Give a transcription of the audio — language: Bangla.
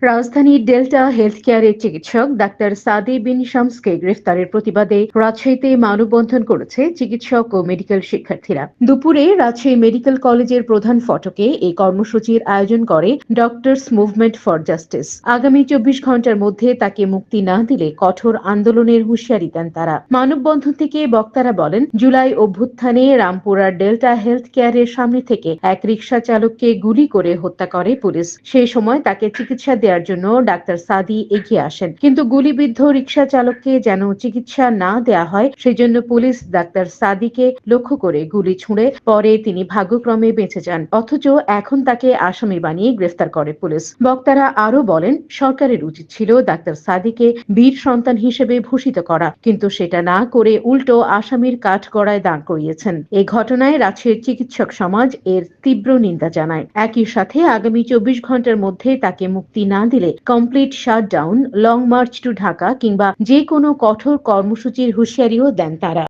রাজধানীর ডেল্টা হেলথ কেয়ারের চিকিৎসক ডাক্তার সাদি বিন শামসকে গ্রেফতারের প্রতিবাদে রাজশাহীতে মানববন্ধন করেছে চিকিৎসক ও মেডিকেল শিক্ষার্থীরা। দুপুরে রাজশাহী মেডিকেল কলেজের প্রধান ফটকে এই কর্মসূচির আয়োজন করে ডক্টরস মুভমেন্ট ফর জাস্টিস। আগামী 24 ঘন্টার মধ্যে তাকে মুক্তি না দিলে কঠোর আন্দোলনের হুঁশিয়ারি দেন তারা। মানববন্ধন থেকে বক্তারা বলেন, জুলাই অভ্যুত্থানে রামপুরার ডেল্টা হেলথ কেয়ারের সামনে থেকে এক রিকশা চালককে গুলি করে হত্যা করে পুলিশ। সেই সময় তাকে চিকিৎসা দেওয়ার জন্য ডাক্তার সাদি এগিয়ে আসেন, কিন্তু গুলিবিদ্ধ রিকশা চালককে যেন চিকিৎসা না দেয়া হয় সেজন্য পুলিশ ডাক্তার সাদিকে লক্ষ্য করে গুলি ছুঁড়ে পরে তিনি ভাগ্যক্রমে বেঁচে যান, অথচ এখন তাকে আসামি বানিয়ে গ্রেফতার করে পুলিশ। বক্তারা আরো বলেন, সরকারের উচিত ছিল ডাক্তার সাদিকে বীর সন্তান হিসেবে ভূষিত করা, কিন্তু সেটা না করে উল্টো আসামির কাঠগড়ায় দাঁড় করিয়েছেন। এই ঘটনায় রাজশাহীর চিকিৎসক সমাজ এর তীব্র নিন্দা জানায়। একই সাথে আগামী 24 ঘন্টার মধ্যে তাকে মুক্তি না দিলে complete shutdown, long march to Dhaka কিংবা যে কোনো কঠোর কর্মসূচির হুঁশিয়ারিও দেন তারা।